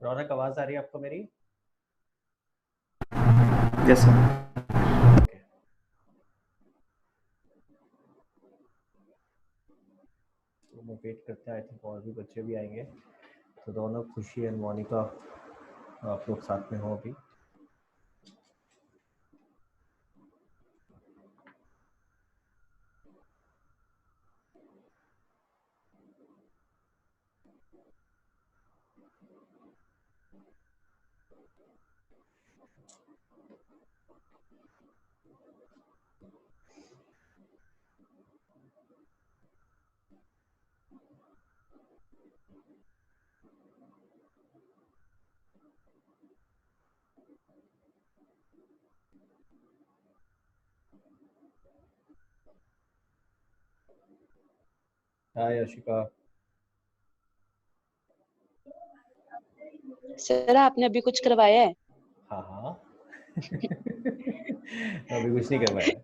रौनक, आवाज आ रही है आपको मेरी? Yes sir. ओके। तो मैं वेट करते हैं, आई थिंक और भी बच्चे भी आएंगे। तो रौनक, खुशी एंड मोनिका, आप लोग साथ में हो अभी? हाय यशिका। सर आपने अभी कुछ करवाया है? हाँ हाँ। अभी कुछ नहीं करवाया।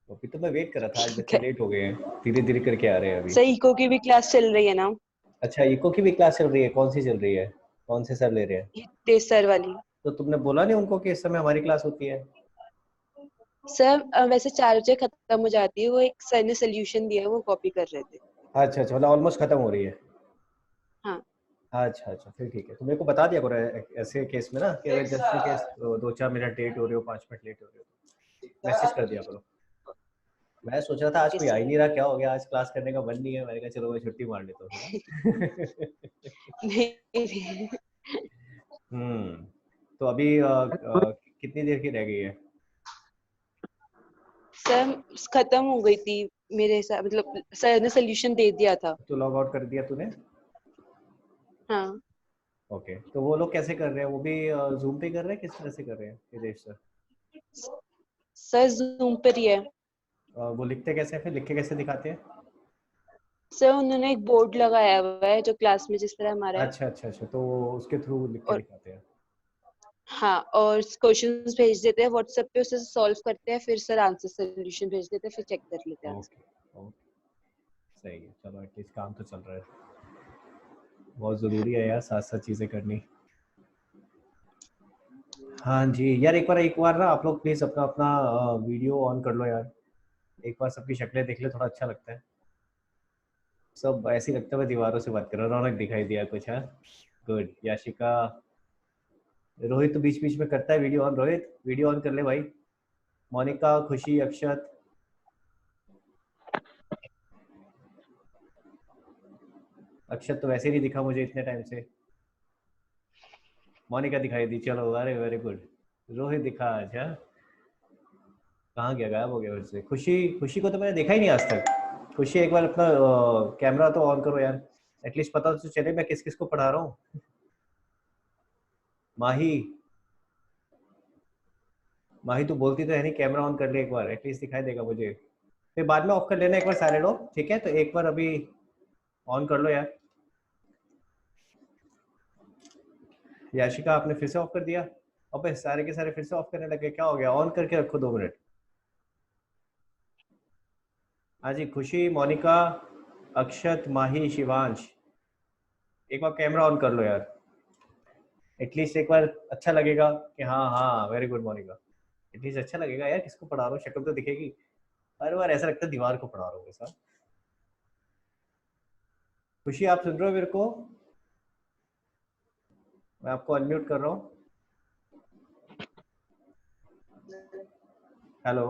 अभी तो मैं वेट कर रहा था, आज ठीक बच्चे है। लेट हो गए हैं, धीरे धीरे करके आ रहे हैं अभी। सर इको की भी क्लास चल रही है ना? अच्छा, इको की भी क्लास चल रही है? कौन सी चल रही है? कौन से सर ले रहे हैं? तेज सर वाली। तो तुमने बोला नहीं उनको कि इस समय हमारी क्लास होती है? सर वैसे 4 बजे खत्म हो जाती है, वो एक सर ने सोल्यूशन दिया है वो कॉपी कर रहे थे। अच्छा अच्छा, मतलब ऑलमोस्ट खत्म हो रही है। हाँ। अच्छा अच्छा, फिर ठीक है। तो मेरे को बता दिया करो ऐसे केस में ना कि अगर just in case 2-4 minute late हो रहे हो, 5 मिनट लेट हो रहे हो, मैसेज कर दिया करो। मैं सोच रहा था आज ओके कोई आ सर। ही नहीं रहा, क्या हो गया, आज क्लास करने का मन नहीं है। मैंने कहा चलो मैं छुट्टी मार लेता हूँ थोड़ा। नहीं। तो अभी कितनी देर की रह गई है? सर खत्म हो गई थी मेरे हिसाब, मतलब सर ने सोल्यूशन दे दिया था। तो लॉग आउट कर दिया तूने? हाँ। ओके, तो वो लोग कैसे कर रहे हैं? वो भी जूम पे कर रहे हैं? किस तरह से कर रहे हैं विदेश सर? सर जूम पर ही है। वो लिखते कैसे हैं, फिर लिख के कैसे दिखाते हैं? सर उन्होंने एक बोर्ड लगाया हुआ है जो क्लास में जिस तरह हमारा है। अच्छा अच्छा अच्छा, तो वो उसके थ्रू लिख के और दिखाते हैं? हाँ, और क्वेश्चंस भेज देते हैं व्हाट्सएप पे, उसे सॉल्व करते हैं, फिर सर आंसर सोल्यूशन भेज देते हैं, फिर चेक कर लेते हैं आंसर। ओके ओके, सही है। चलो एटलीस्ट काम तो चल रहा है। बहुत ज़रूरी है यार साथ साथ चीज़ें करनी। हाँ जी यार, एक बार ना आप लोग प्लीज़ अपना अपना वीडियो ऑन कर लो यार। एक बार सबकी शक्लें देख ले, थोड़ा अच्छा लगता है। सब ऐसे ही लगता है मैं दीवारों से बात कर रहा हूँ। रौनक दिखाई दिया कुछ? हाँ, गुड। याशिका, रोहित तो बीच बीच में करता है video on. Rohit video on कर ले भाई। मोनिका, खुशी, अक्षत। अक्षत तो वैसे ही नहीं दिखा मुझे इतने टाइम से। मोनिका दिखाई दी, चलो अरे वेरी गुड। रोहित दिखा आज? हाँ, कहाँ गया, गायब हो गया फिर से। खुशी, खुशी को तो मैंने देखा ही नहीं आज तक। खुशी एक बार अपना कैमरा तो ऑन करो यार, एटलीस्ट पता तो चले मैं किस किस को पढ़ा रहा हूँ। माही, माही तू बोलती तो है नहीं, कैमरा ऑन कर ले एक बार, एटलीस्ट दिखाई देगा मुझे। फिर बाद में ऑफ कर लेना एक बार सारे लोग, ठीक है? तो एक बार अभी ऑन कर लो यार। याशिका आपने फिर से ऑफ कर दिया? अबे सारे के सारे फिर से ऑफ करने लगे, क्या हो गया? ऑन करके रखो 2 मिनट। हाँ जी, खुशी, मोनिका, अक्षत, माही, शिवांश, एक बार कैमरा ऑन कर लो यार। एटलीस्ट एक बार अच्छा लगेगा कि हाँ हाँ, वेरी गुड मोनिका। एटलीस्ट अच्छा लगेगा यार, किसको पढ़ा रहा हूँ, शक्ल तो दिखेगी। हर बार ऐसा लगता है दीवार को पढ़ा रहा हूँ ऐसा। खुशी आप सुन रहे हो मेरे को? मैं आपको अनम्यूट कर रहा हूँ। हेलो,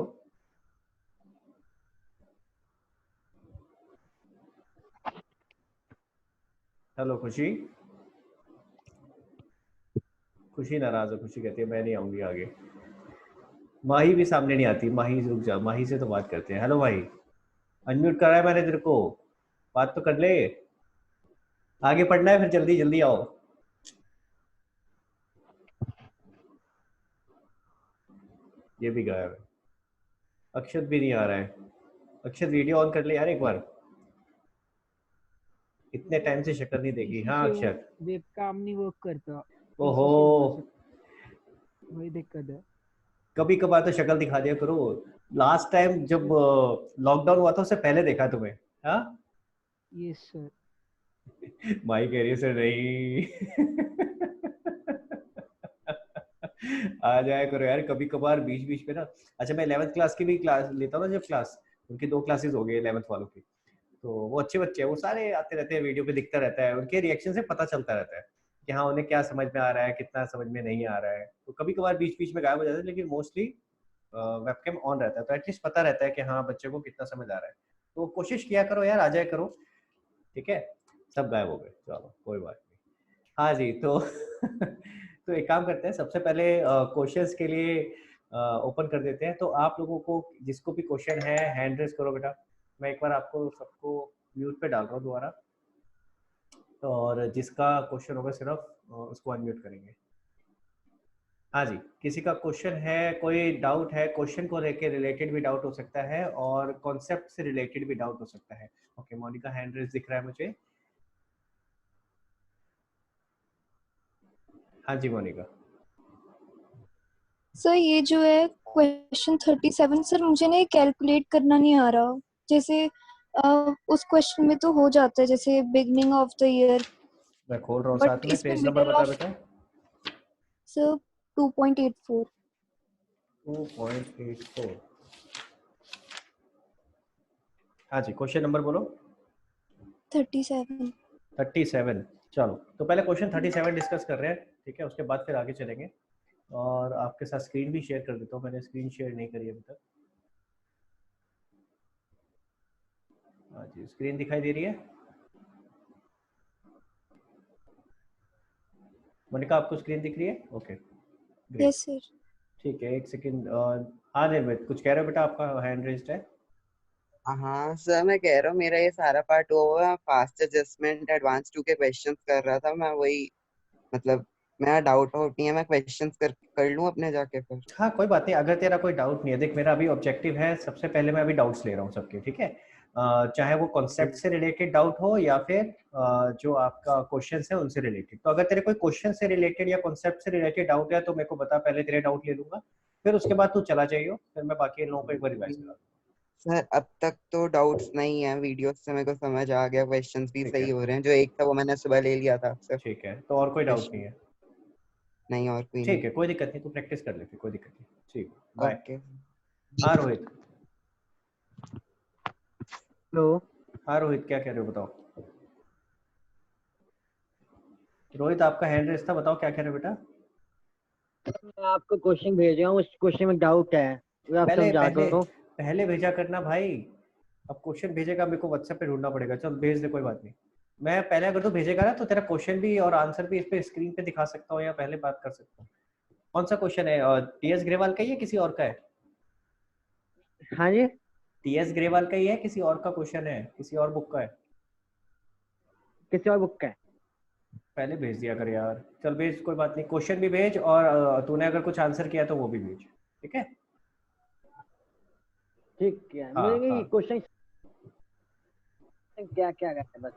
हेलो खुशी। खुशी नाराज है, खुशी कहती है मैं नहीं आऊंगी आगे। माही भी सामने नहीं आती। माही रुक जा, माही से तो बात करते हैं। हेलो माही, अनम्यूट करा है मैंने तेरे को, बात तो कर ले। आगे पढ़ना है, फिर जल्दी जल्दी आओ। ये भी गायब है। अक्षत भी नहीं आ रहा है। अक्षत वीडियो ऑन कर ले यार एक बार, इतने टाइम से शक्ल नहीं देखी। इशू हाँ से वो अक्षत। वेब काम नहीं वर्क करता। ओहो, इशू से हुआ सब, वही दिक्कत है। कभी कभार तो शक्ल दिखा दिया करो। लास्ट टाइम जब लॉकडाउन हुआ था उससे पहले देखा तुम्हें। हाँ, यस सर। माई कह रही है सर नहीं। आ जाया करो यार कभी कभार बीच बीच में ना। अच्छा मैं 11th क्लास की भी क्लास लेता हूँ ना, जब क्लास उनकी 2 क्लासेस हो गई 11th वालों की, तो वो अच्छे बच्चे हैं, वो सारे आते रहते हैं, वीडियो पे दिखता रहता है, उनके रिएक्शन से पता चलता रहता है कि हाँ उन्हें क्या समझ में आ रहा है, कितना समझ में नहीं आ रहा है। तो कभी कभार बीच बीच में गायब हो जाता है, लेकिन मोस्टली वेबकैम ऑन रहता है, तो एटलीस्ट पता रहता है कि हाँ बच्चे को कितना समझ आ रहा है। तो कोशिश किया करो यार, आ जाया करो। ठीक है, सब गायब हो गए, चलो कोई बात नहीं। हाँ जी, तो तो एक काम करते हैं, सबसे पहले क्वेश्चंस के लिए ओपन कर देते हैं। तो आप लोगों को जिसको भी क्वेश्चन है हैंड रेज करो बेटा। मैं एक बार आपको सबको म्यूट पे डाल रहा हूँ दोबारा, और जिसका क्वेश्चन होगा सिर्फ उसको अनम्यूट करेंगे। हाँ जी, किसी का क्वेश्चन है, कोई डाउट है, क्वेश्चन को लेके रिलेटेड भी डाउट हो सकता है और कॉन्सेप्ट से रिलेटेड भी डाउट हो सकता है। ओके, मोनिका हैंड रेज दिख रहा है मुझे। हाँ जी मोनिका। सर ये जो है क्वेश्चन 37 सर, मुझे ना कैलकुलेट करना नहीं आ रहा। जैसे उस क्वेश्चन में तो हो जाता है, जैसे बिगनिंग ऑफ द ईयर, मैं खोल रहा हूँ बट साथ में, इसमें पेज नंबर मिडिल बता ऑफ बेटा। सर 2.84। 2.84। हाँ जी, क्वेश्चन नंबर बोलो। 37। 37। चलो तो पहले क्वेश्चन 37 डिस्कस कर रहे हैं, ठीक है, उसके बाद फिर आगे चलेंगे। और आपके साथ स्क्रीन भी शेयर कर देता हूँ, मैंने स्क्रीन शेयर नहीं करी अभी तक। हाँ जी, स्क्रीन दिखाई दे रही है मोनिका, आपको स्क्रीन दिख रही है? Okay great, yes sir. ठीक है, एक सेकंड। हाँ निर्मित कुछ कह रहे हो बेटा, आपका हैंड रेज्ड है। हाँ सर, मैं कह रहा हूँ मेरा ये सारा पार्ट हुआ, फास्ट एडजस्टमेंट एडवांस 2 के क्वेश्चंस कर रहा था मैं, वही मतलब मेरा डाउट आउट नहीं है, मैं क्वेश्चंस कर लूँ अपने जाके फिर। हाँ कोई बात नहीं, अगर तेरा कोई डाउट नहीं है, देख मेरा अभी ऑब्जेक्टिव है, सबसे पहले मैं अभी डाउट्स ले रहा हूँ सबके, ठीक है। चाहे वो कॉन्सेप्ट से रिलेटेड डाउट हो या फिर जो आपका क्वेश्चन है उनसे रिलेटेड। तो अगर तेरे कोई क्वेश्चन से रिलेटेड या कॉन्सेप्ट से रिलेटेड डाउट है तो मेरे को बता, पहले तेरे डाउट ले लूंगा, फिर उसके बाद तू चला जाइयो, फिर मैं बाकी लोगों को एक बार रिवाइज करा। सर अब तक तो डाउट्स नहीं है, वीडियो से मेरे को समझ आ गया, क्वेश्चंस भी ठीक सही है, हो रहे हैं, जो एक था वो मैंने सुबह ले लिया था आपसे। ठीक है, तो और कोई डाउट नहीं है? नहीं और कोई ठीक नहीं। है, कोई दिक्कत नहीं, तू प्रैक्टिस कर ले फिर, कोई दिक्कत नहीं। ठीक, बाय। ओके। हाँ रोहित। हेलो। हाँ रोहित, क्या कह रहे हो बताओ। रोहित आपका हैंड रेस था, बताओ क्या कह रहे हो बेटा। मैं आपको क्वेश्चन भेज रहा हूँ, उस क्वेश्चन में डाउट है, वो आप पहले समझा पहले दो। पहले भेजा करना भाई, अब क्वेश्चन भेजेगा मेरे को व्हाट्सएप पे ढूंढना पड़ेगा। चल भेज दे, कोई बात नहीं। मैं पहले अगर तू भेजेगा ना तो तेरा क्वेश्चन भी और आंसर भी इस पे स्क्रीन पे दिखा सकता हूँ या पहले बात कर सकता हूँ। कौन सा क्वेश्चन है? टीएस ग्रेवाल का ही है किसी और का है? हाँ जी, टीएस ग्रेवाल का ही है, किसी और का क्वेश्चन है, किसी और बुक का है? किसी और बुक का है। पहले भेज दिया कर यार। चल भेज, कोई बात नहीं, क्वेश्चन भी भेज और तूने अगर कुछ आंसर किया तो वो भी भेज, ठीक है। ठीक है, हाँ मुझे हाँ, क्वेश्चन क्या क्या करते हैं बस।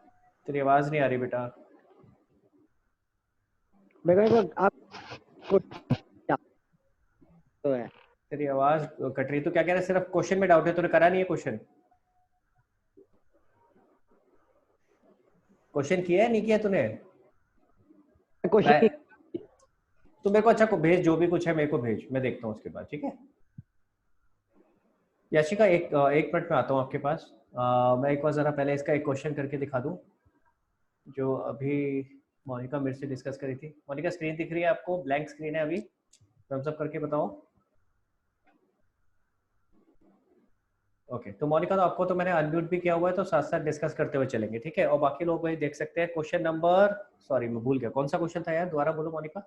तेरी आवाज नहीं आ रही बेटा। मेरे को आप तो है। तेरी आवाज कट रही, तो क्या कह रहा है, सिर्फ क्वेश्चन में डाउट है, तूने करा नहीं है क्वेश्चन? क्वेश्चन किया है नहीं किया तूने? क्वेश्चन तो मेरे को अच्छा को भेज, जो भी कुछ है मेरे को भेज, मैं देखता हूँ उसके बाद, ठीक है। याशिका एक मिनट में आता हूँ आपके पास। मैं एक बार जरा पहले इसका एक क्वेश्चन करके दिखा दूँ जो अभी मोनिका मेरे से डिस्कस करी थी। मोनिका स्क्रीन दिख रही है आपको? ब्लैंक स्क्रीन है अभी, थम्स अप करके बताओ। ओके, तो मोनिका तो आपको तो मैंने अनम्यूट भी किया हुआ है, तो साथ साथ डिस्कस करते हुए चलेंगे, ठीक है। और बाकी लोग वही देख सकते हैं। क्वेश्चन नंबर, सॉरी मैं भूल गया, कौन सा क्वेश्चन था यार, दोबारा बोलो मोनिका।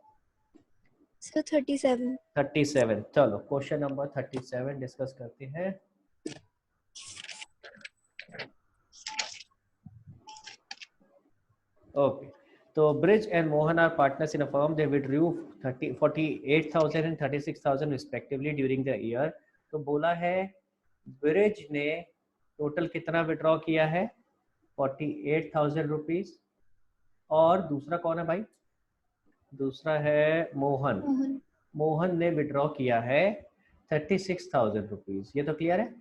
सर 37। 37, चलो क्वेश्चन नंबर 37 डिस्कस करते हैं। ओके, तो Brij and Mohan are partners in a firm, they withdrew 48,000 and 36,000 respectively during the year. तो बोला है ब्रिज ने टोटल कितना विड्रॉ किया है? 48,000 रुपीज। और दूसरा कौन है भाई? दूसरा है मोहन। मोहन। मोहन ने विड्रॉ किया है 36,000 रुपीज, ये तो क्लियर है।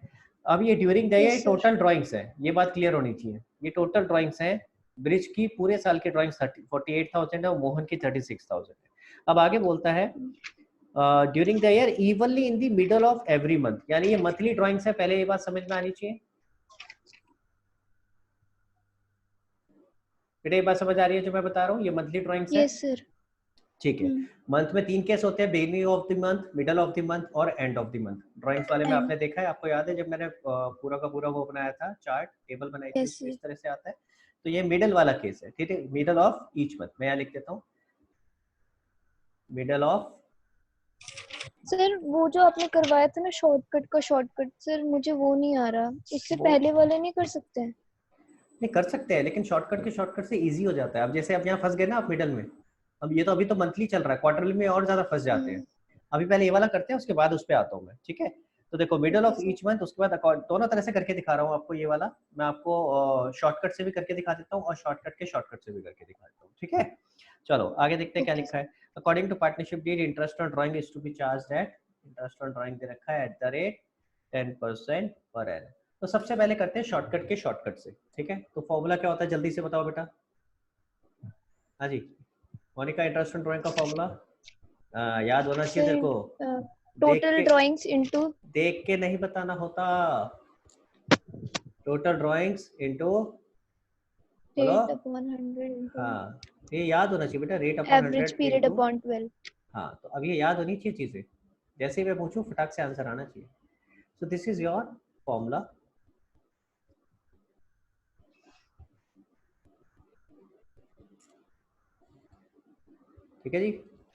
अब ये during the year yes sir. Total drawings है, ये बात क्लियर होनी चाहिए। ये टोटल ड्राइंग्स हैं, ब्रिज की पूरे साल की ड्राइंग्स 48,000 है और मोहन की 36,000 है। अब आगे बोलता है during the year evenly in the middle of every month, यानी ये मंथली ड्राइंग से पहले ये बात समझ में आनी चाहिए। बेटा ये बात समझ आ रही है जो मैं बता रहा हूँ, ये मंथली ड्राइंग है। Yes sir. ठीक है। मंथ में 3 केस होते हैं, beginning of the month, middle of the month और end of the month. Drawings वाले में आपने देखा है, आपको याद है जब मैंने पूरा का पूरा वो बनाया था, चार्ट टेबल बनाई थी, Yes, इस तरह से आता है। तो ये मिडल वाला केस है, ठीक है, मिडल ऑफ ईच मंथ। मैं यहाँ लिख देता हूँ मिडल ऑफ। सर वो जो आपने करवाया था ना शॉर्टकट का शॉर्टकट, सर मुझे वो नहीं आ रहा, इससे पहले वाले नहीं कर सकते हैं? नहीं कर सकते हैं, लेकिन शॉर्टकट के शॉर्टकट से इजी हो जाता है। अब जैसे अब यहाँ फंस गए ना आप मिडल में, अब ये तो अभी तो मंथली चल रहा है, क्वार्टरली में और ज्यादा फंस जाते हैं। अभी पहले ये वाला करते हैं, उसके बाद उस पर आता हूँ मैं, ठीक है। तो देखो मिडल ऑफ ईच मंथ, उसके बाद दोनों तरह से करके दिखा रहा हूँ आपको। ये वाला मैं आपको शॉर्टकट से भी करके दिखा देता हूँ और शॉर्टकट के शॉर्टकट से भी करके दिखा देता हूँ, ठीक है। चलो आगे देखते हैं क्या लिखा है। According to partnership deed, interest on drawing is to be charged at, interest on drawing दे रखा है @10% पर एनम। तो सबसे पहले करते हैं शॉर्टकट के शॉर्टकट से, ठीक है। तो फॉर्मूला क्या होता है जल्दी से बताओ बेटा। हाँ जी मोनिका, इंटरेस्ट ऑन ड्राइंग का फॉर्मूला याद होना चाहिए तेरे को। टोटल ड्राइंग्स इनटू, देख के नहीं बताना होता, total drawings into rate upon 100 हाँ ये याद होना चाहिए बेटा, rate upon 100 average period upon 12। हाँ तो अब ये याद होनी चाहिए चीजें, जैसे ही मैं पूछूं फटाक से आंसर आना चाहिए। So this is your formula. ठीक है जी,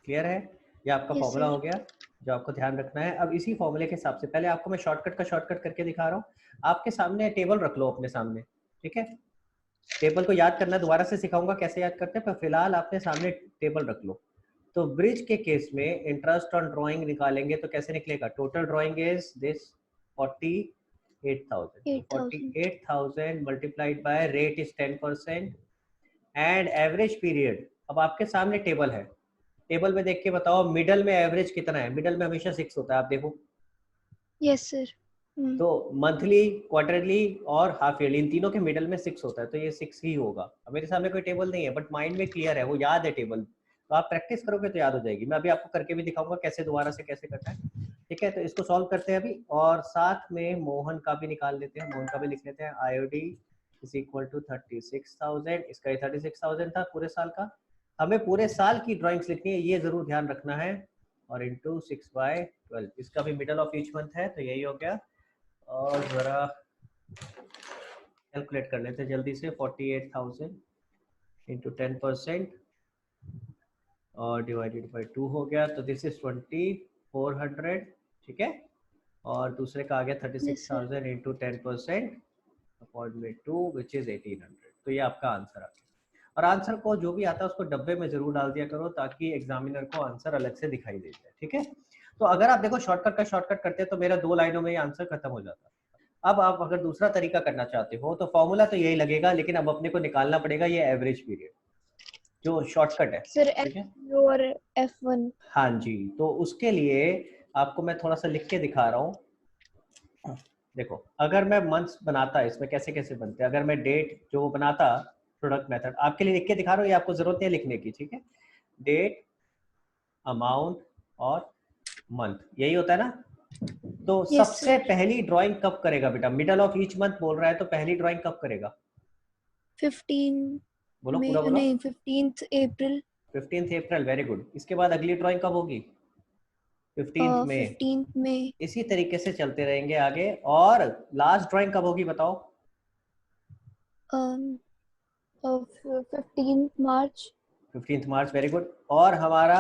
क्लियर है, ये आपका Yes, फॉर्मूला sir. हो गया जो आपको ध्यान रखना है। अब इसी फॉर्मूले के हिसाब से पहले आपको मैं शॉर्टकट का शॉर्टकट करके दिखा रहा हूँ। आपके सामने टेबल रख लो अपने सामने, ठीक है। टेबल को याद करना दोबारा से सिखाऊंगा कैसे याद करते हैं, पर फिलहाल आपने सामने टेबल रख लो। तो ब्रिज के केस में इंटरेस्ट ऑन ड्राइंग निकालेंगे तो कैसे निकलेगा, total drawing is this 48,000, 48,000 multiplied by rate is 10% and average period. अब आपके सामने टेबल है, टेबल में देख के बताओ मिडल में एवरेज कितना है। मिडल में हमेशा 6 होता है, आप देखो। Yes sir. तो मंथली, क्वार्टरली और हाफ ईयरली, इन तीनों के मिडल में 6 होता है, तो ये 6 ही होगा। अब मेरे सामने कोई टेबल नहीं है बट माइंड में क्लियर है, वो याद है टेबल, तो आप प्रैक्टिस करोगे तो याद हो जाएगी। मैं अभी आपको करके भी दिखाऊंगा कैसे दोबारा से कैसे करना है, ठीक है। तो इसको सॉल्व करते हैं अभी, और साथ में मोहन का भी निकाल लेते हैं, मोहन का भी लिख लेते हैं। IOD इज इक्वल टू 36,000, इसका 36,000 था पूरे साल का। हमें पूरे साल की ड्राइंग्स लिखनी है, ये जरूर ध्यान रखना है, और इंटू 6/12, इसका भी मिडल ऑफ ईच मंथ है, तो यही हो गया। और जरा कैलकुलेट कर लेते हैं जल्दी से, 48,000 इंटू 10% और डिवाइडेड बाय 2 हो गया, तो दिस इज 2400, ठीक है। और दूसरे का आ गया 36,000 इंटू 10% अपॉन में 2 विच इज 1800। तो ये आपका आंसर आ गया। और आंसर को जो भी आता है उसको डब्बे में जरूर डाल दिया करो ताकि एग्जामिनर को आंसर अलग से दिखाई दे जाए, ठीक है। तो अगर आप देखो शॉर्टकट का शॉर्टकट करते हैं तो मेरा 2 लाइनों में ये आंसर खत्म हो जाता है। अब आप अगर दूसरा तरीका करना चाहते हो तो फॉर्मूला तो यही लगेगा, लेकिन अब अपने को निकालना पड़ेगा ये एवरेज पीरियड जो शॉर्टकट है, सर ठीक है। और F1। हाँ जी, तो उसके लिए आपको मैं थोड़ा सा लिख के दिखा रहा हूँ। देखो अगर मैं मंथ्स बनाता इसमें कैसे कैसे बनते हैं, अगर मैं डेट जो वो बनाता प्रोडक्ट मेथड, आपके लिए लिख के दिखा रहा हूँ, ये आपको जरूरत है लिखने की, ठीक है। डेट, अमाउंट और मंथ, यही होता है ना। तो सबसे पहली ड्राइंग कब करेगा बेटा, मिडल ऑफ ईच मंथ बोल रहा है, तो पहली ड्राइंग कब करेगा 15 बोलो, मई, पूरा बोलो। नहीं 15th अप्रैल। 15th अप्रैल, वेरी गुड। इसके बाद अगली ड्राइंग कब होगी 15th मई। 15th मई। इसी तरीके से चलते रहेंगे आगे। और लास्ट ड्राइंग कब होगी बताओ 15th मार्च। 15th मार्च, वेरी गुड। और हमारा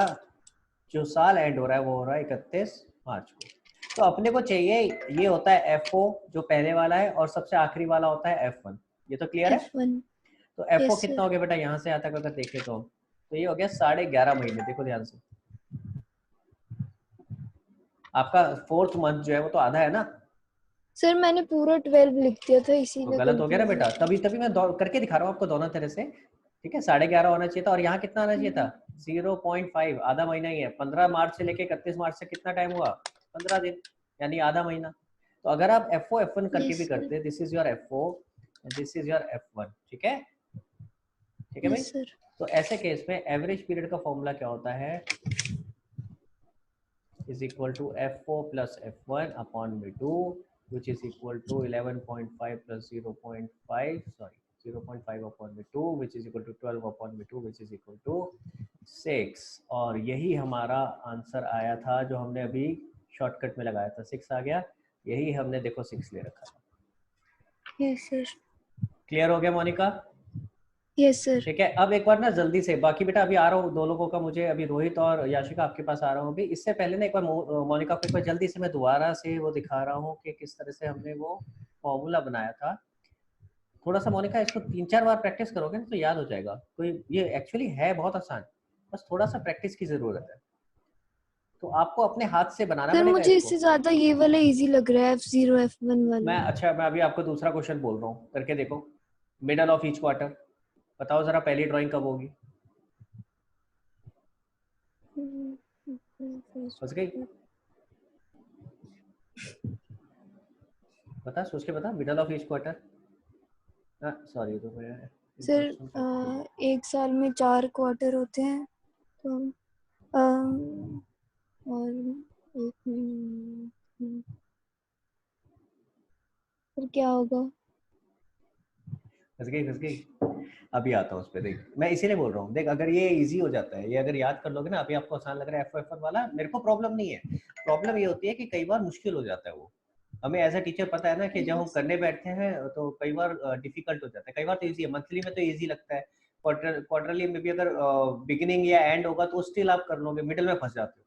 जो साल एंड हो रहा है वो हो रहा है 31 मार्च को। तो अपने को चाहिए, ये होता है FO जो पहले वाला है, और सबसे आखिरी वाला होता है F1। ये तो क्लियर है। F1। तो FO Yes, कितना sir. हो गया बेटा यहाँ से यहाँ तक अगर देखें तो ये हो गया 11.5 महीने। देखो ध्यान से, आपका 4th मंथ जो है वो तो आधा है ना। सर मैंने पूरा 12 लिख दिया था तो इसीलिए गलत हो गया ना confuse बेटा, तभी तभी मैं करके दिखा रहा हूँ आपको दोनों तरह से, ठीक है। 11.5 होना चाहिए था, और यहाँ कितना आना चाहिए था 0.5, आधा महीना ही है। 15 मार्च से लेके 31 मार्च से कितना टाइम हुआ 15 दिन, यानी आधा महीना। तो अगर आप FO F1 करके Yes, भी करते हैं, this is your FO this is your F1, ठीक है, ठीक है भाई। Yes, sir. तो ऐसे केस में एवरेज पीरियड का फॉर्मूला क्या होता है, is equal to F4 plus F1 upon V2, which is equal to 11.5 plus 0.5, sorry, 0.5 upon V2, which is equal to 12 upon V2, which is equal to 6. और यही हमारा आंसर आया था जो हमने अभी शॉर्टकट में लगाया था, 6 आ गया, यही हमने देखो 6 ले रखा था। Yes sir. क्लियर हो गया मोनिका? Yes sir. ठीक है, अब एक बार ना जल्दी से बाकी बेटा अभी आ रहा हूँ, दो लोगों का मुझे अभी रोहित और याशिका आपके पास आ रहा हूँ अभी। इससे पहले ना एक बार मोनिका को एक बार जल्दी से मैं दोबारा से वो दिखा रहा हूँ कि किस तरह से हमने वो फॉर्मूला बनाया था। थोड़ा सा मोनिका इसको 3-4 बार प्रैक्टिस करोगे ना तो याद हो जाएगा। कोई ये एक्चुअली है बहुत आसान, बस थोड़ा सा प्रैक्टिस की जरूरत है। तो आपको अपने हाथ से बनाना सर पड़ेगा मुझे इसको। इससे ज्यादा ये वाला इजी लग रहा है, F0 F1 वाला। मैं अभी आपको दूसरा क्वेश्चन बोल रहा हूँ, करके देखो। मिडल ऑफ ईच क्वार्टर, बताओ जरा पहली ड्राइंग कब होगी? सोच गई? बता, सोच के बता। Middle of each quarter, sorry तो मैं सर एक साल में 4 क्वार्टर होते हैं, तो और एक फिर क्या होगा? फंस गई। अभी आता हूँ उस पर, देख मैं इसीलिए बोल रहा हूँ। देख अगर ये इजी हो जाता है, ये अगर याद कर लोगे ना, अभी आपको आसान लग रहा है F1 वाला, मेरे को प्रॉब्लम नहीं है। प्रॉब्लम ये होती है कि कई बार मुश्किल हो जाता है वो। हमें एज अ टीचर पता है ना कि जब हम करने बैठते हैं तो कई बार डिफिकल्ट हो जाता है, कई बार तो इजी है। मंथली में तो इजी लगता है, क्वार्टरली में भी अगर बिगिनिंग या एंड होगा तो स्टिल आप कर लोगे, मिडिल में फंस जाते हो।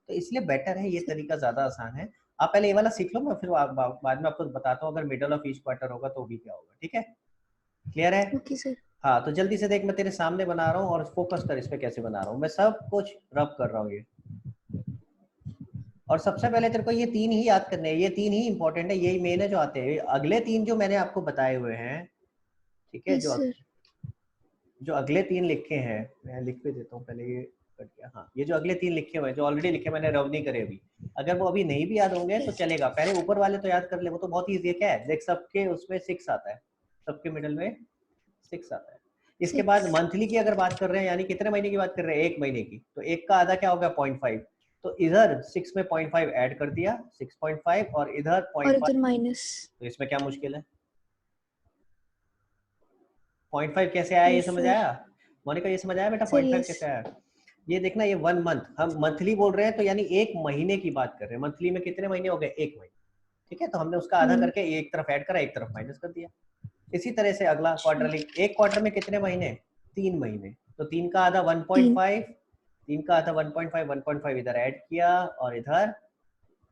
तो इसलिए बेटर है ये तरीका, ज्यादा आसान है। आप पहले ये वाला सीख लो, मैं फिर बाद में आपको बताता हूँ अगर मिडल ऑफ ईच क्वार्टर होगा तो भी क्या होगा। ठीक है, क्लियर है? Okay sir. हाँ, तो जल्दी से देख, मैं तेरे सामने बना रहा हूँ और फोकस कर इस पे कैसे बना रहा हूँ। मैं सब कुछ रब कर रहा हूँ ये। और सबसे पहले तेरे को ये 3 ही याद करने हैं, ये 3 ही इंपॉर्टेंट है, यही मेन है जो आते हैं। अगले 3 जो मैंने आपको बताए हुए हैं, ठीक है, जो अगले 3 लिखे हैं, मैं लिख पे देता हूँ पहले, ये कट गया। हाँ, ये जो अगले 3 लिखे हुए हैं, जो ऑलरेडी लिखे, मैंने रब नहीं करे अभी। अगर वो अभी नहीं भी याद होंगे तो चलेगा, पहले ऊपर वाले तो याद कर ले, वो तो बहुत ईजी है। क्या है, देख सबके उसमें 6 आता है, सबके मिडिल में 6 आता है। इसके बाद मंथली की अगर बात कर रहे हैं, यानी कितने महीने की बात कर रहे हैं? 1 महीने की, तो 1 का आधा क्या होगा? 0.5। तो इधर 6 में 0.5 ऐड कर दिया, 6.5, और इधर 0.5 माइनस। तो इसमें क्या मुश्किल है? 0.5 कैसे आया, ये समझ आया मोनिका? ये समझ आया बेटा 0.5 कैसे आया? ये देखना, ये 1 मंथ, हम मंथली बोल रहे हैं तो यानी 1 महीने की बात कर रहे हैं। मंथली में कितने महीने हो गए? 1 महीने। ठीक है, तो हमने उसका आधा करके एक तरफ ऐड करा, एक तरफ माइनस कर दिया। इसी तरह से अगला क्वार्टरली, एक क्वार्टर में कितने महीने? 3 महीने, तो 3 का आधा 1.5, 3 का आधा 1.5, 1.5 इधर ऐड किया और इधर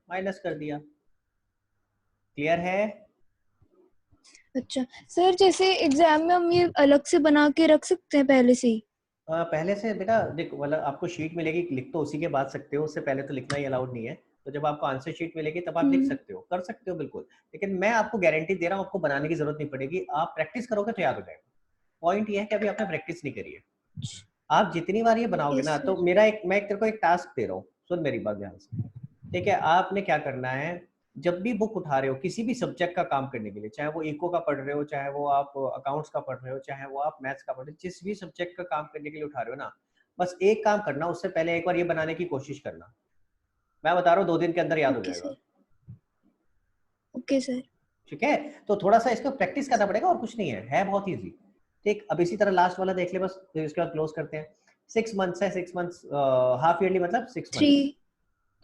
माइनस कर दिया। क्लियर है? अच्छा सर, जैसे एग्जाम में हम ये अलग से बना के रख सकते हैं पहले से ही? पहले से बेटा देख, मतलब आपको शीट मिलेगी, लिख तो उसी के बाद सकते हो, उससे पहले तो लिखना ही अलाउड नहीं है। तो जब आपको आंसर शीट मिलेगी तब आप लिख सकते हो, कर सकते हो बिल्कुल। लेकिन मैं आपको गारंटी दे रहा हूँ, आपको बनाने की जरूरत नहीं पड़ेगी, आप प्रैक्टिस करोगे तो याद हो जाएगा। पॉइंट ये है कि अभी आपने प्रैक्टिस नहीं करी है। आप जितनी बार ये बनाओगे ना, तो मैं तेरे को एक टास्क दे रहा हूँ, सुन मेरी बात ध्यान से। ठीक है, आपने क्या करना है, जब भी बुक उठा रहे हो किसी भी सब्जेक्ट का काम करने के लिए, चाहे वो इको का पढ़ रहे हो, चाहे वो आप अकाउंट्स का पढ़ रहे हो, चाहे वो आप मैथ्स का पढ़ रहे हो, जिस भी सब्जेक्ट का काम करने के लिए उठा रहे हो ना, बस एक काम करना, उससे पहले एक बार ये बनाने की कोशिश करना। मैं बता रहा हूँ 2 दिन के अंदर याद हो जाएगा। Okay sir. ठीक है, तो थोड़ा सा इसको प्रैक्टिस करना पड़ेगा और कुछ नहीं है बहुत ईजी। ठीक, अब इसी तरह लास्ट वाला देख ले बस, फिर इसके बाद क्लोज करते हैं। 6 मंथ्स है, 6 मंथ्स हाफ ईयरली मतलब 6 मंथ्स,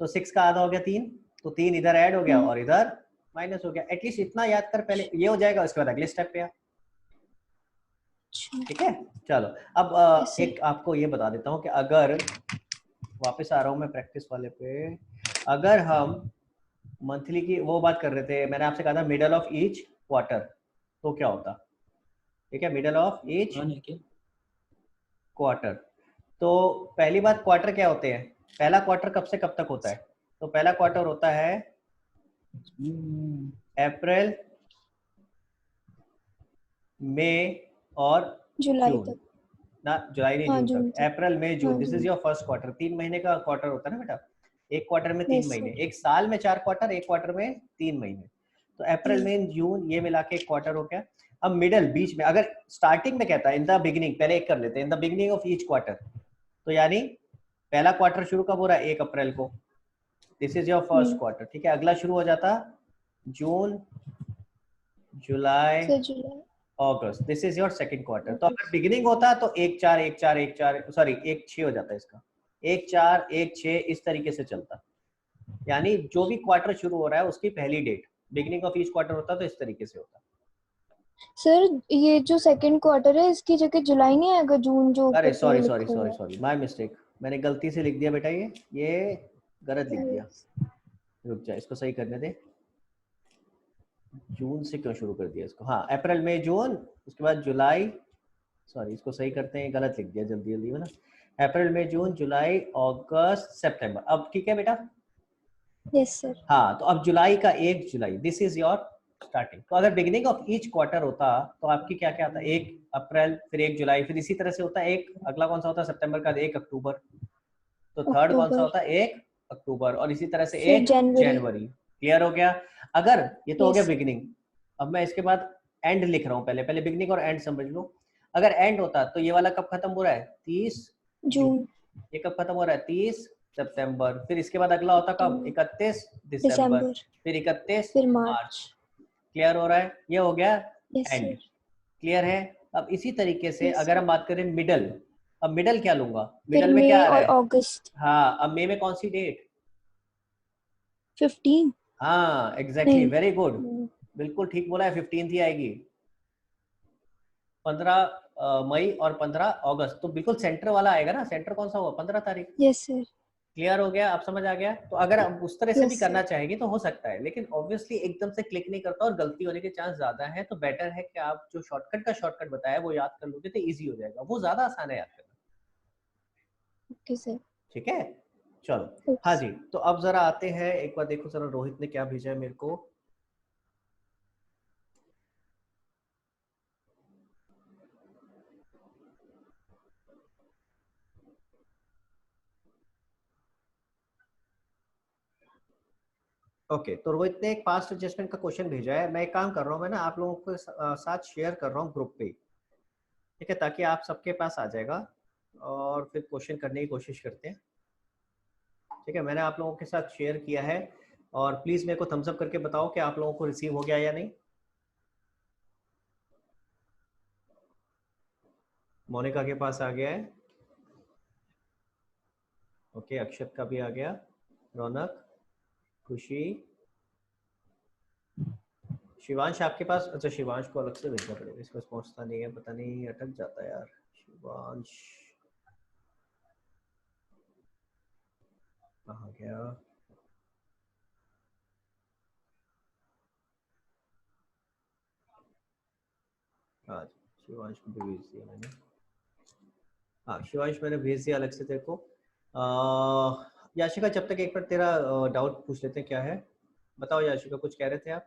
तो 6 का आधा हो गया 3, तो 3 इधर ऐड हो गया और इधर माइनस हो गया। एटलीस्ट इतना याद कर, पहले ये हो जाएगा, उसके बाद अगले स्टेप पे आ। ठीक है, चलो अब एक आपको ये बता देता हूँ कि अगर वापस आ रहा हूँ मैं प्रैक्टिस वाले पे, अगर हम मंथली की वो बात कर रहे थे, मैंने आपसे कहा था मिडल ऑफ ईच क्वार्टर, तो क्या होता? ठीक है, मिडल ऑफ ईच क्वार्टर। तो पहली बात, क्वार्टर क्या होते हैं? पहला क्वार्टर कब से कब तक होता है? तो पहला क्वार्टर होता है अप्रैल, मई और जुलाई जून तक ना, जुलाई नहीं, हाँ, जून तक, अप्रैल मई जून, this is your first quarter. 3 महीने का क्वार्टर होता है ना बेटा, एक क्वार्टर में 3 महीने, एक साल में 4 क्वार्टर, एक क्वार्टर में 3 महीने, तो अप्रैल मई जून ये मिला के एक क्वार्टर हो गया। अब मिडल, बीच में, अगर स्टार्टिंग में कहता है इन द बिगिनिंग, पहले एक कर लेते हैं, in the beginning of each quarter, तो यानी पहला क्वार्टर शुरू कब हो रहा है? 1 अप्रैल को, this is your first quarter, ठीक है। अगला शुरू हो जाता जून, जुलाई, सर जुलाई अगस्त, this is your second quarter. तो अगर बिगिनिंग होता तो 1-4 1-4 1-4 सॉरी 1-6 हो जाता इसका, 1-4 1-6 इस तरीके से चलता। यानी जो भी क्वार्टर शुरू हो रहा है उसकी पहली date, beginning of each quarter होता तो इस तरीके से होता। सर ये जो सेकंड क्वार्टर है इसकी जगह जुलाई नहीं आएगा, जून जो अरे ऊपर सॉरी लिखा सॉरी हुआ सॉरी है। सॉरी, माय मिस्टेक, मैंने गलती से लिख दिया बेटा, ये गलत लिख दिया। रुक जा, इसको सही करने दे। जून से क्यों शुरू कर दिया इसको, हाँ अप्रैल मई जून, उसके बाद जुलाई, सॉरी इसको सही करते हैं, गलत लिख दिया जल्दी जल्दी में ना। अप्रैल मई जून जुलाई अगस्त सितंबर, अब ठीक है बेटा। Yes sir. हाँ तो अब जुलाई का 1 जुलाई, दिस इज योर स्टार्टिंग। तो अगर बिगिनिंग ऑफ ईच क्वार्टर होता तो आपकी क्या क्या आता, 1 अप्रैल, फिर 1 जुलाई, फिर इसी तरह से होता है। एक अगला कौन सा होता है सितंबर का, 1 अक्टूबर। तो थर्ड कौन सा अक्टूबर, होता है, 1 अक्टूबर, और इसी तरह से फिर 1 जनवरी। जनवरी। क्लियर हो गया। अगर ये तो हो गया यस सर। बिगिनिंग, अब मैं इसके बाद एंड लिख रहा हूँ, पहले पहले बिगिनिंग और एंड समझ लो। अगर एंड होता तो ये वाला कब खत्म हो रहा है, 30 जून। जून, ये कब खत्म हो रहा है, 30 सितंबर। फिर इसके बाद अगला होता कब, 31 दिसंबर, दिसंबर, फिर 31 फिर मार्च। मार्च। क्लियर हो रहा है, ये हो गया यस एंड। सर। क्लियर है। अब इसी तरीके से यस अगर सर। हम बात करें मिडल, अब मिडल क्या लूंगा, फिर मिडल में क्या मई आ रहा और है, अगस्त। हाँ अब मई में कौन सी डेट, 15। हाँ एग्जैक्टली, नहीं। वेरी गुड, बिल्कुल ठीक बोला है, 15 ही आएगी। 15 मई और 15 अगस्त, तो बिल्कुल सेंटर वाला आएगा ना, सेंटर कौन सा हुआ, 15 तारीख। Yes sir. क्लियर हो गया, आप समझ आ गया। तो अगर आप उस तरह से भी यस करना सर। चाहेंगे तो हो सकता है, लेकिन ऑब्वियसली एकदम से क्लिक नहीं करता और गलती होने के चांस ज्यादा है। तो बेटर है कि आप जो शॉर्टकट का शॉर्टकट बताया वो याद कर लोगे तो इजी हो जाएगा, वो ज्यादा आसान है याद करना। Okay sir. ठीक है, चलो। ओके हाँ सर। जी, तो अब जरा आते हैं, एक बार देखो जरा रोहित ने क्या भेजा है मेरे को। ओके तो रोहित ने एक पास्ट एडजस्टमेंट का क्वेश्चन भेजा है। मैं एक काम कर रहा हूँ, मैं ना आप लोगों के साथ शेयर कर रहा हूँ ग्रुप पे, ठीक है, ताकि आप सबके पास आ जाएगा और फिर क्वेश्चन करने की कोशिश करते हैं। ठीक है, मैंने आप लोगों के साथ शेयर किया है, और प्लीज मेरे को थम्स अप करके बताओ कि आप लोगों को रिसीव हो गया या नहीं। मोनिका के पास आ गया है, ओके, अक्षत का भी आ गया, रौनक, खुशी, शिवांश आपके पास, अच्छा शिवांश को अलग से भेजना पड़ेगा, इसको पहुंचता नहीं है, पता नहीं अटक जाता है यार। शिवांश कहाँ गया, हाँ शिवांश को भी भेज दिया मैंने। हाँ शिवांश मैंने भेज दिया अलग से तेरे को। याशिका जब तक एक बार तेरा डाउट पूछ लेते हैं, क्या है बताओ याशिका, कुछ कह रहे थे आप।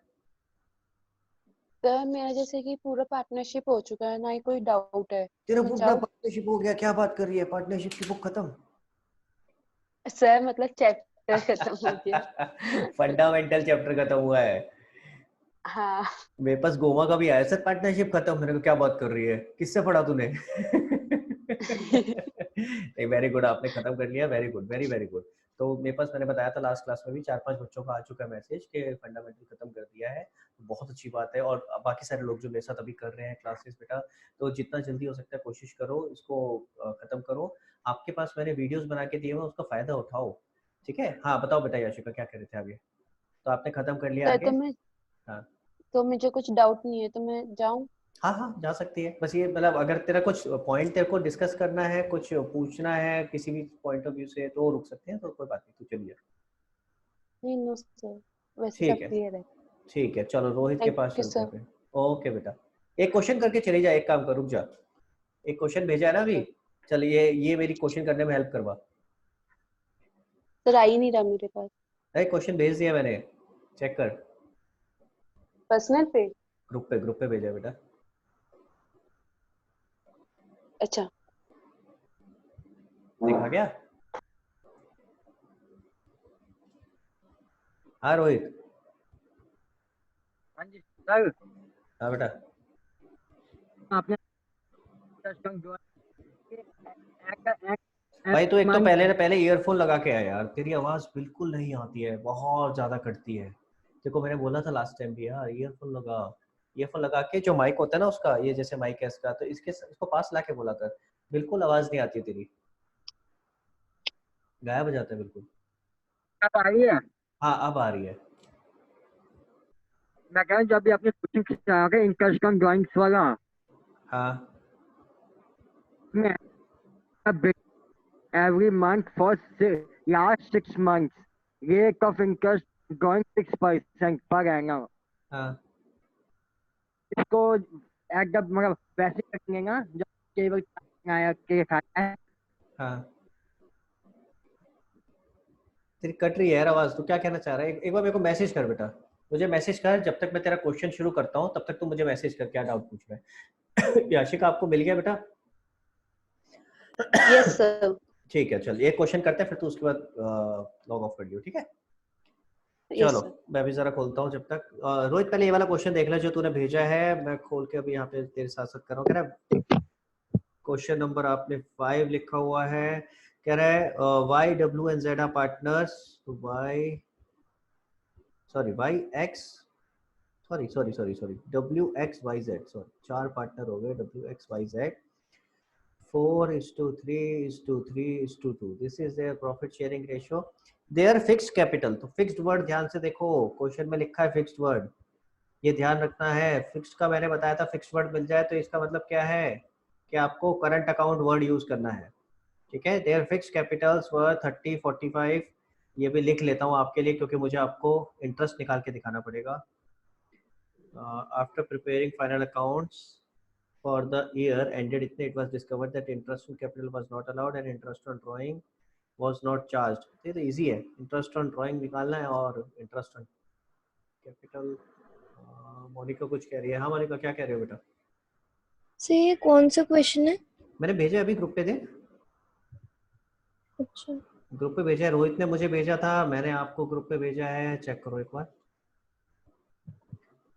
सर मेरा जैसे कि पूरा पार्टनरशिप हो चुका है, ना ही कोई डाउट है। तेरा मैं पूरा चाहूँ पार्टनरशिप हो गया, क्या बात कर रही है, पार्टनरशिप की बुक खत्म। सर मतलब चैप्टर खत्म हो गया। फंडामेंटल चैप्टर खत्म हुआ है। हाँ। मेरे पास गोवा का भी आया सर, पार्टनरशिप खत्म। मैंने कहा क्या बात कर रही है, किससे पढ़ा तूने। नहीं वेरी गुड, आपने खत्म कर लिया, very good, very very good. तो मेरे पास मैंने बताया था लास्ट क्लास में भी 4-5 बच्चों का आ चुका है मैसेज कि फंडामेंटल खत्म कर दिया है, बहुत अच्छी बात है। और बाकी सारे लोग जो मेरे साथ अभी कर रहे हैं क्लासेस बेटा, तो जितना जल्दी हो सकता है कोशिश करो इसको खत्म करो। आपके पास मैंने वीडियोस बना के दिए हैं, उसका फायदा उठाओ। ठीक है, हाँ बताओ बेटा याशिका क्या कह रहे थे आगे। तो आपने खत्म कर लिया सर आगे। हाँ तो मुझे कुछ डाउट नहीं है, तो मैं जाऊँ। हाँ हाँ जा सकती है, बस ये मतलब अगर तेरा कुछ पॉइंट तेरे को डिस्कस करना है, कुछ पूछना है किसी भी पॉइंट ऑफ व्यू से, तो रुक सकते हैं, तो कोई बात नहीं, तू चलिए। नहीं नो सर, वैसे सब ठीक है, क्लियर है। ठीक है, चलो रोहित के थैंक पास यू चलते हैं सर। फिर। ओके बेटा, एक क्वेश्चन करके चली जा, एक काम कर, रुक जा, एक क्वेश्चन भेजा है ना अभी, चल ये मेरी क्वेश्चन करने में हेल्प करवा। सर आ ही नहीं रहा मेरे पास। अरे क्वेश्चन भेज दिया मैंने, चेक कर, पर्सनल पे। ग्रुप पे भेजा है बेटा। अच्छा। देखा क्या, हाँ रोहित। हाँ जी सर। हाँ बेटा, आपने सिस्टम जो है भाई तो एक तो month, पहले ईयरफोन लगा के आया यार, तेरी आवाज बिल्कुल नहीं आती है, बहुत ज्यादा कटती है। देखो मैंने बोला था लास्ट टाइम भी यार, ईयरफोन लगा के जो माइक होता है ना उसका, ये जैसे माइक है इसका, तो इसको पास ला के बोला कर, बिल्कुल आवाज नहीं आती तेरी, गायब हो जाता है बिल्कुल। अब आ रही है? हाँ अब आ रही है। मैं कह रहा हूँ जब भी आपने क्वेश्चन खींचा इंटरेस्ट ऑन ड्राइंग्स वाला, हाँ मैं every month for last 6 months, rate of interest going 6% per annum. हाँ इसको एकदम मतलब वैसे करेंगे ना जब केवल आया के खाता है। हाँ, तेरी कट रही है यार आवाज, तू क्या कहना चाह रहा है? एक बार मेरे को मैसेज कर बेटा, मुझे मैसेज कर, जब तक मैं तेरा क्वेश्चन शुरू करता हूँ तब तक तू मुझे मैसेज कर, क्या डाउट पूछ रहा है। याशिका आपको मिल गया बेटा? Yes sir. ठीक है चल, एक क्वेश्चन करते हैं फिर तू उसके बाद लॉग ऑफ कर लियो, ठीक है? यस चलो सर। मैं भी जरा खोलता हूँ जब तक। रोहित पहले ये वाला क्वेश्चन देख ले जो तूने भेजा है, मैं खोल के अभी यहाँ पे तेरे साथ साथ कर रहा हूँ। कह रहा है क्वेश्चन नंबर आपने 5 लिखा हुआ है, कह रहा है Y W and Z are partners, Y X, sorry W X Y Z, sorry 4 partner हो गए, W X Y Z, 4:3:3:2, this is their profit sharing ratio, their fixed capital. तो फिक्स्ड वर्ड ध्यान से देखो, क्वेश्चन में लिखा है fixed word, ये ध्यान रखना है। फिक्स्ड का मैंने बताया था, फिक्स्ड वर्ड मिल जाए तो इसका मतलब क्या है कि आपको करंट अकाउंट वर्ड यूज करना है, ठीक है? देयर फिक्स्ड कैपिटल्स वर 30:45, ये भी लिख लेता हूँ आपके लिए क्योंकि मुझे आपको इंटरेस्ट निकाल के दिखाना पड़ेगा। After preparing final accounts for the year ended, it was discovered that interest on capital was not allowed and interest on drawing was not charged। ये तो इजी है, इंटरेस्ट ऑन ड्राइंग निकालना है और इंटरेस्ट ऑन कैपिटल। मोनिका कुछ कह रही है, हाँ मोनिका क्या कह रहे हो बेटा? से ये कौन सा क्वेश्चन है? मैंने भेजा अभी ग्रुप पे, दे अच्छा ग्रुप पे भेजा है, रोहित ने मुझे भेजा था, मैंने आपको ग्रुप पे भेजा है, चेक करो एक बार।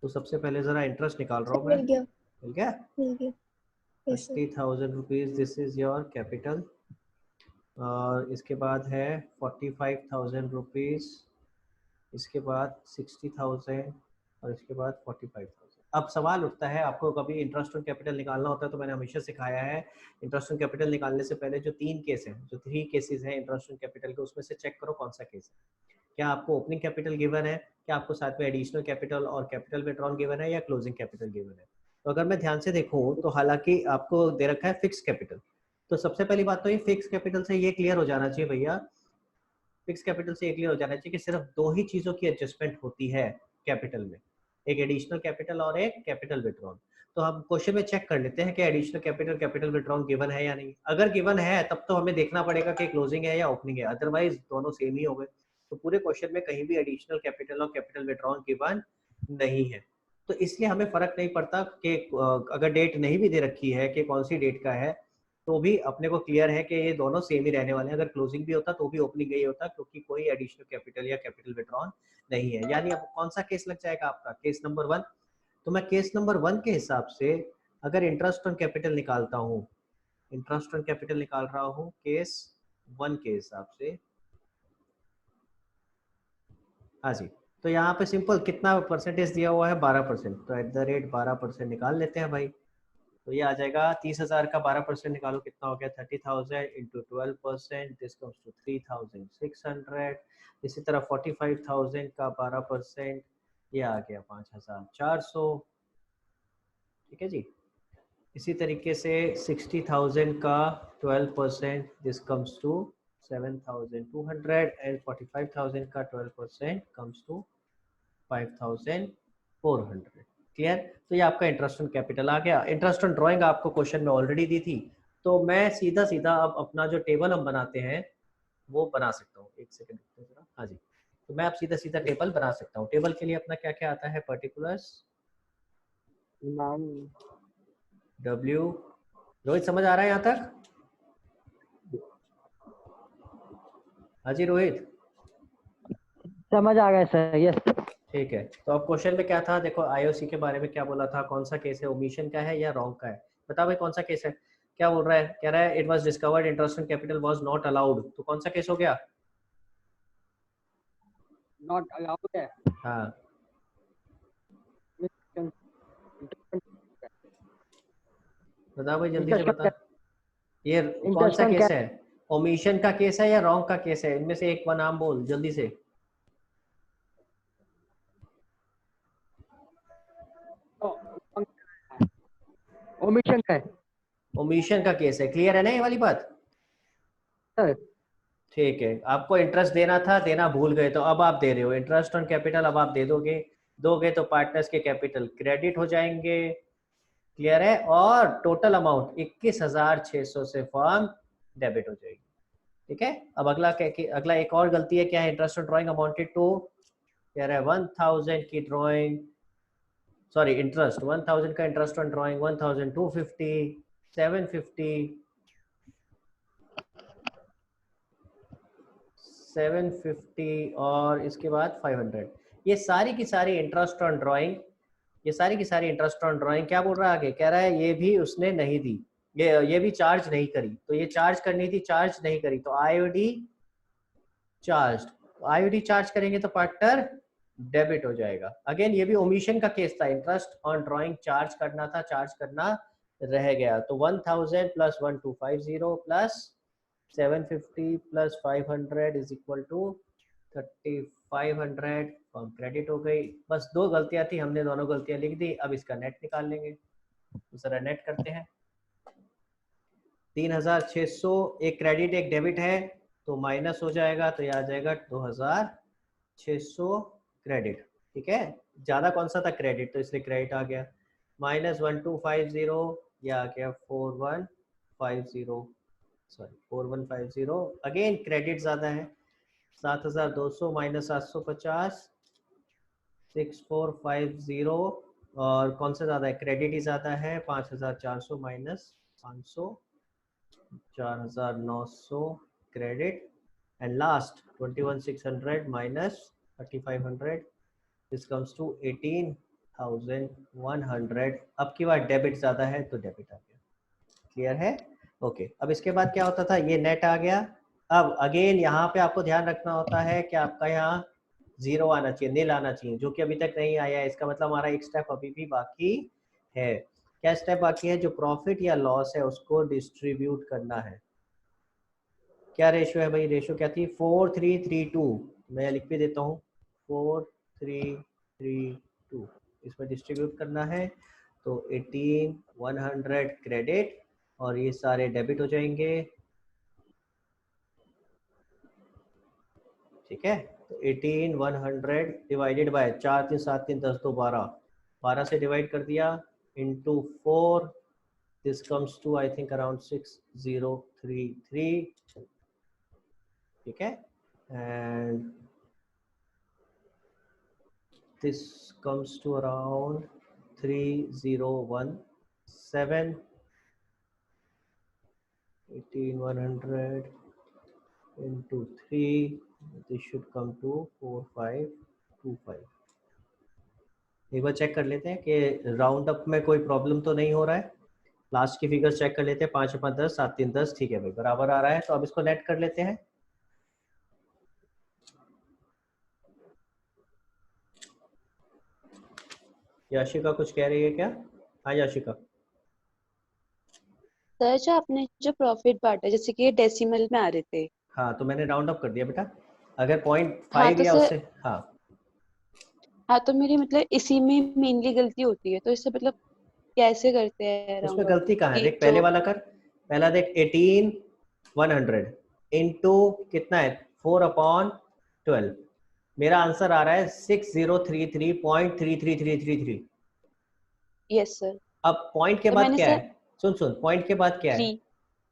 तो सबसे पहले जरा इंटरेस्ट निकाल रहा हूँ मैं। मिल गया मिल गया? मिल गया। Yes sir. 30,000 rupees, this is your capital. और इसके बाद है 45,000 रुपीज, इसके बाद 60,000 और इसके बाद 45,000। अब सवाल उठता है, आपको कभी इंटरेस्ट ऑन कैपिटल निकालना होता है तो मैंने हमेशा सिखाया है, इंटरेस्ट ऑन कैपिटल निकालने से पहले जो 3 केस हैं, जो 3 केसेस हैं इंटरेस्ट ऑन कैपिटल के, उसमें से चेक करो कौन सा केस है। क्या आपको ओपनिंग कैपिटल गिवन है, क्या आपको साथ में एडिशनल कैपिटल और कैपिटल विड्रॉन गिवन है, या क्लोजिंग कैपिटल गिवन है? तो अगर मैं ध्यान से देखूं तो हालांकि आपको दे रखा है फिक्स कैपिटल, तो सबसे पहली बात तो ये फिक्स कैपिटल से ये क्लियर हो जाना चाहिए भैया, फिक्स कैपिटल से ये क्लियर हो जाना चाहिए कि सिर्फ 2 ही चीजों की एडजस्टमेंट होती है कैपिटल में, एक एडिशनल कैपिटल और एक कैपिटल विड्रॉन। तो हम क्वेश्चन में चेक कर लेते हैं कि additional capital capital withdrawn given है या नहीं। अगर गिवन है तब तो हमें देखना पड़ेगा कि क्लोजिंग है या ओपनिंग है, अदरवाइज दोनों सेम ही हो गए। तो पूरे क्वेश्चन में कहीं भी एडिशनल कैपिटल और कैपिटल विड्रॉन गिवन नहीं है, तो इसलिए हमें फर्क नहीं पड़ता कि अगर डेट नहीं भी दे रखी है कि कौन सी डेट का है, तो भी अपने को क्लियर है कि ये दोनों सेम ही रहने वाले हैं। अगर क्लोजिंग भी होता तो भी ओपनिंग ही होता, क्योंकि कोई एडिशनल कैपिटल या कैपिटल विड्रॉन नहीं है। यानी अब कौन सा केस लग जाएगा आपका? Case number 1। तो मैं केस नंबर 1 के हिसाब से अगर इंटरेस्ट ऑन कैपिटल निकालता हूँ, इंटरेस्ट ऑन कैपिटल निकाल रहा हूँ केस 1 के हिसाब से, हाँ जी, तो यहाँ पे सिंपल कितना परसेंटेज दिया हुआ है? 12%, तो एट द रेट 12% निकाल लेते हैं भाई। तो ये आ जाएगा 30,000 का 12% निकालो, कितना हो गया? 30,000 इंटू 12%, दिस कम्स टू 3,600। इसी तरह 45,000 का 12%, ये आ गया 5,400, ठीक है जी। इसी तरीके से 60,000 का 12%, दिस कम्स टू 7,200 एंड 45,000 का 12% कम्स टू 5,400। क्लियर? तो ये आपका इंटरेस्ट ऑन कैपिटल आ गया। इंटरेस्ट ऑन ड्राइंग आपको क्वेश्चन में ऑलरेडी दी थी, तो मैं सीधा सीधा अब अपना जो टेबल हम बनाते हैं वो बना सकता हूँ। एक सेकंड जरा, हाँ जी, तो मैं अब सीधा सीधा टेबल बना सकता हूँ। टेबल के लिए अपना क्या क्या आता है? पर्टिकुलर्स, डब्ल्यू, रोहित समझ आ रहा है यहाँ तक? हाँ जी रोहित, समझ आ गया सर। यस ठीक है। तो अब क्वेश्चन में क्या था, देखो आईओसी के बारे में क्या बोला था, कौन सा केस है, ओमिशन का है या रॉन्ग का है? बता भाई कौन सा केस है? क्या बोल रहा है, कह रहा है it was discovered interest on capital was not allowed, तो कौन सा केस हो गया? नॉट अलाउड है। हाँ बता भाई जल्दी से बता, ये कौन सा केस है? ओमिशन का केस है या रॉन्ग का केस है? इनमें से एक का नाम बोल जल्दी से। ओमिशन का है ओमिशन का केस है, क्लियर है ना ये वाली बात? सर। ठीक है, आपको इंटरेस्ट देना था, देना भूल गए, तो अब आप दे रहे हो इंटरेस्ट ऑन कैपिटल, अब आप दे दोगे तो पार्टनर्स के कैपिटल क्रेडिट हो जाएंगे, क्लियर है? और टोटल अमाउंट 21,600 से फर्म डेबिट हो जाएगी, ठीक है? अब अगला एक और गलती है, क्या है? Interest on drawing amounted to, कह रहा है 1000 की ड्राइंग, सॉरी इंटरेस्ट 1000 का इंटरेस्ट ऑन ड्राइंग 1250, 750, 750 और इसके बाद 500। ये सारी की सारी इंटरेस्ट ऑन ड्राइंग, ये सारी की सारी इंटरेस्ट ऑन ड्राइंग, क्या बोल रहा है आगे? कह रहा है ये भी उसने नहीं दी, ये भी चार्ज नहीं करी, तो ये चार्ज करनी थी, चार्ज नहीं करी, तो आईओडी चार्ज, आईओडी चार्ज करेंगे तो पार्टनर डेबिट हो जाएगा। अगेन ये भी ओमिशन का केस था, इंटरेस्ट ऑन ड्राइंग चार्ज करना था, चार्ज करना रह गया, तो 1000 plus 1250 plus 750 plus 500 is equal to 3500, form credit हो गई। बस दो गलतियां थी, हमने दोनों गलतियां लिख दी, अब इसका नेट निकाल लेंगे, दूसरा नेट करते हैं। 3600, एक क्रेडिट एक डेबिट है, तो माइनस हो जाएगा, तो यह आ जाएगा 2600 क्रेडिट, ठीक है? ज्यादा कौन सा था? क्रेडिट, तो इसलिए क्रेडिट आ गया, माइनस 1250, यह आ गया 4150, सॉरी 4150, अगेन क्रेडिट ज्यादा है, 7200 माइनस 750, 6450, और कौन सा ज्यादा है? क्रेडिट ही ज्यादा है, 5400 minus 500, 4900 credit, and last 21600 minus 3500, this comes to 18100। अब की बार डेबिट ज्यादा है तो डेबिट आ गया, क्लियर है? ओके, अब इसके बाद क्या होता था, ये नेट आ गया। अब अगेन यहाँ पे आपको ध्यान रखना होता है कि आपका यहाँ जीरो आना चाहिए, नील आना चाहिए, जो कि अभी तक नहीं आया है। इसका मतलब हमारा एक स्टेप अभी भी बाकी है। क्या स्टेप बाकी है? जो प्रॉफिट या लॉस है उसको डिस्ट्रीब्यूट करना है। क्या रेशियो है भाई? रेशियो क्या थी? 4332, मैं लिख भी देता हूँ, 4332, इसमें डिस्ट्रीब्यूट करना है, तो 18100 क्रेडिट और ये सारे डेबिट हो जाएंगे, ठीक है? तो 18100 डिवाइडेड बाय 4 3 7 3 10 2 12, 12 से डिवाइड कर दिया, into 4, this comes to I think around 6033, ठीक है? And this comes to around 3017, 18100 into 3, this should come to 4525। एक बार चेक कर लेते हैं कि राउंड अप में कोई प्रॉब्लम तो नहीं हो रहा है। लास्ट की फिगर चेक कर लेते हैं, 5 5 10 7 3 10, ठीक है भाई, बराबर आ रहा है। तो अब इसको नेट कर लेते हैं। याशिका कुछ कह रही है क्या? हाँ याशिका। सर जो आपने जो प्रॉफिट बांटा, जैसे कि ये डेसिमल में आ रहे थे। हाँ तो मैंने राउंड अप कर दिया बेटा, अगर 0.5 हाँ तो या सर, उससे, हाँ तो मेरी मतलब इसी में मेनली गलती होती है, तो इससे मतलब कैसे करते हैं उसमें राउंड गलती कहाँ है? ऑफ देख पहले वाला कर, पहला देख 18100 इनटू कितना है? 4/12, मेरा आंसर आ रहा है 6033.33333। Yes sir. अब पॉइंट के तो बाद मैंने क्या सर है? सुन पॉइंट के बाद क्या है? 3,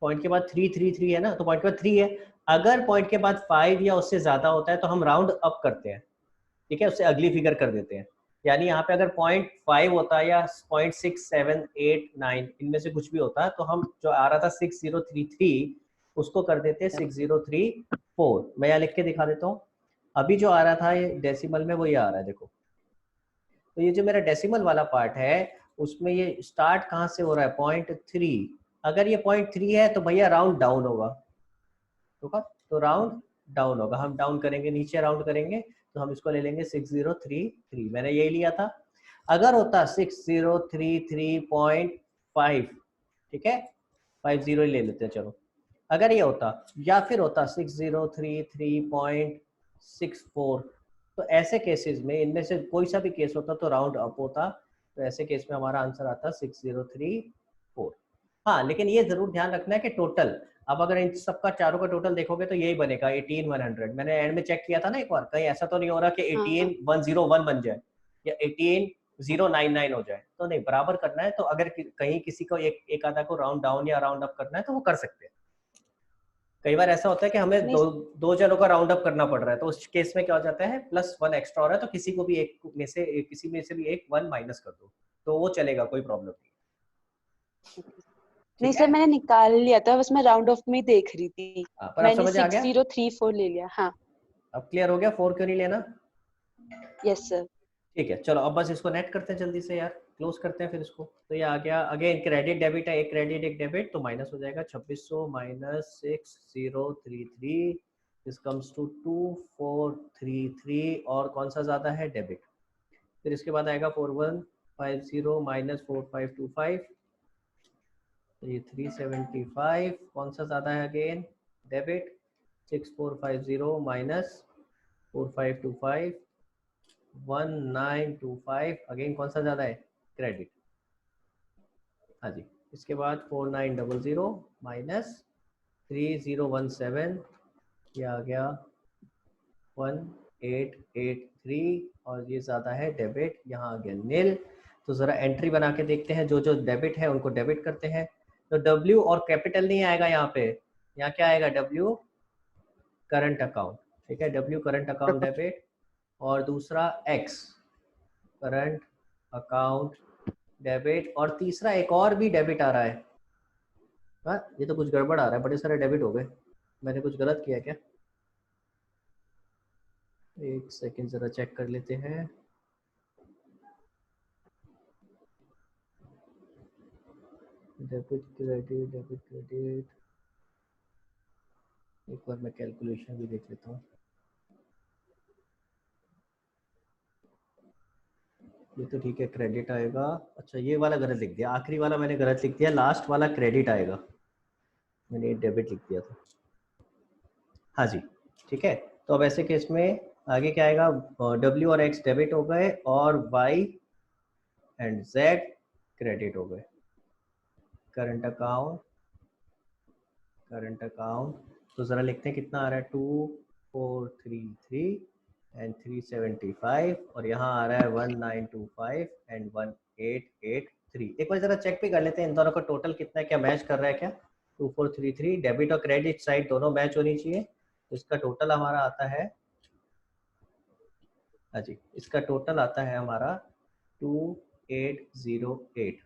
पॉइंट के बाद 333 है ना, तो पॉइंट के बाद 3 है। अगर पॉइंट के बाद 5 या उससे ज्यादा होता है तो हम राउंड अप करते हैं, ठीक है? उससे अगली फिगर कर देते हैं। यानी यहाँ पे अगर 0.5 होता है या 0.6 7 8 9 इनमें से कुछ भी होता तो हम जो आ रहा था 6033 उसको कर देते हैं 6034। मैं यहाँ लिख के दिखा देता हूँ। अभी जो आ रहा था ये डेसिमल में, वो ये आ रहा है, देखो। तो ये जो मेरा डेसिमल वाला पार्ट है उसमें ये स्टार्ट कहाँ से हो रहा है? 0.3, अगर ये 0.3 है तो भैया राउंड डाउन होगा, तो राउंड डाउन होगा, हम डाउन करेंगे, नीचे राउंड करेंगे, तो हम इसको ले लेंगे 6033, मैंने यही लिया था। अगर होता 6033.5, ठीक है 50 ले लेते हैं चलो, अगर ये होता, या फिर होता 6033.64, तो ऐसे केसेस में इनमें से कोई सा भी केस होता तो राउंड अप होता, तो ऐसे केस में हमारा आंसर आता 6034। हाँ लेकिन ये जरूर ध्यान रखना है कि टोटल, अब अगर इन सबका चारों का टोटल देखोगे तो यही बनेगा 18100। मैंने एंड में चेक किया था ना एक बार, कहीं ऐसा तो नहीं हो रहा कि 18101 बन जाए या 18099 हो जाए, तो नहीं, बराबर करना है। तो अगर कहीं किसी को एक आधा को राउंड डाउन या राउंड अप करना है तो वो कर सकते हैं। कई बार ऐसा होता है कि हमें दो जनों का राउंड अप करना पड़ रहा है, तो उस केस में क्या हो जाता है, +1 एक्स्ट्रा हो रहा है, तो किसी भी एक 1 माइनस कर दो, तो वो चलेगा, कोई प्रॉब्लम नहीं। नहीं सर, मैंने निकाल लिया था, बस मैं राउंड ऑफ में ही देख रही थी। पर मैंने समझ आ गया? 6034 ले लिया। हाँ अब क्लियर हो गया, 4 क्यों नहीं लेना? Yes sir. ठीक है चलो, अब बस इसको नेट करते हैं जल्दी से यार, क्लोज करते हैं फिर इसको। तो ये आ गया, अगेन क्रेडिट डेबिट है, एक क्रेडिट एक डेबिट, तो माइनस हो जाएगा 2600 माइनस 6033, दिस कम्स टू 2433, और कौन सा ज्यादा है, डेबिट। फिर इसके बाद आएगा 4150 माइनस 4525, तो ये 375, कौन सा ज्यादा है, अगेन डेबिट। 6450 माइनस 4525, 1925, अगेन कौन सा ज्यादा है, क्रेडिट। हाँ जी, इसके बाद 4900 माइनस 3017, ये आ गया 1883, और ये ज्यादा है डेबिट, यहाँ आ गया नील। तो जरा एंट्री बना के देखते हैं, जो जो डेबिट है उनको डेबिट करते हैं। तो डब्ल्यू और कैपिटल नहीं आएगा यहाँ पे, यहाँ क्या आएगा, डब्ल्यू करंट अकाउंट, ठीक है, डब्ल्यू करंट अकाउंट डेबिट, और दूसरा एक्स करंट अकाउंट डेबिट, और तीसरा एक और भी डेबिट आ रहा है। हाँ ये तो कुछ गड़बड़ आ रहा है, बड़े सारे डेबिट हो गए, मैंने कुछ गलत किया क्या? एक सेकंड जरा चेक कर लेते हैं। डेबिट क्रेडिट, डेबिट क्रेडिट, एक बार मैं कैलकुलेशन भी देख लेता हूँ। ये तो ठीक है, क्रेडिट आएगा। अच्छा ये वाला गलत लिख दिया, आखिरी वाला मैंने गलत लिख दिया, लास्ट वाला क्रेडिट आएगा, मैंने डेबिट लिख दिया था। हाँ जी ठीक है, तो अब ऐसे केस में आगे क्या आएगा, डब्ल्यू और एक्स डेबिट हो गए, और वाई एंड जेड क्रेडिट हो गए। करंट अकाउंट, करंट अकाउंट, तो जरा लिखते हैं कितना आ रहा है, 2433 एंड 375, और यहाँ आ रहा है 1925 एंड 1883। एक बार जरा चेक भी कर लेते हैं इन दोनों का टोटल कितना है, क्या मैच कर रहा है क्या। 2433 डेबिट और क्रेडिट साइड दोनों मैच होनी चाहिए, तो इसका टोटल हमारा आता है, हाँ जी इसका टोटल आता है हमारा 2808,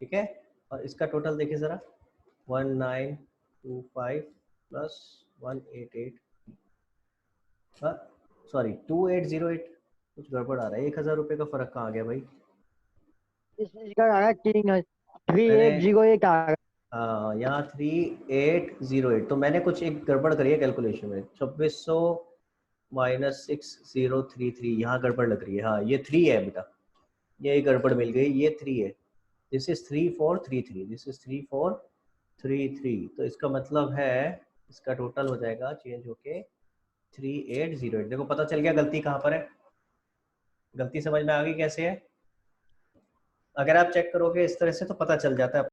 ठीक है। और इसका टोटल देखिए जरा, 1925 प्लस 188, सॉरी 2808, कुछ गड़बड़ आ रहा है, 1000 रुपये का फर्क कहाँ आ गया भाई। इसका आ रहा 3808 आ रहा। हाँ यहाँ 3808, तो मैंने कुछ एक गड़बड़ करी है कैलकुलेशन में, 2600 माइनस 6033, यहाँ गड़बड़ लग रही है। हाँ ये 3 है बेटा, ये गड़बड़ मिल गई, ये 3 है, दिस इज 3433, दिस इज 3433, तो इसका मतलब है इसका टोटल हो जाएगा चेंज होके 3808। देखो पता चल गया गलती कहाँ पर है, गलती समझ में आ गई कैसे है। अगर आप चेक करोगे इस तरह से तो पता चल जाता है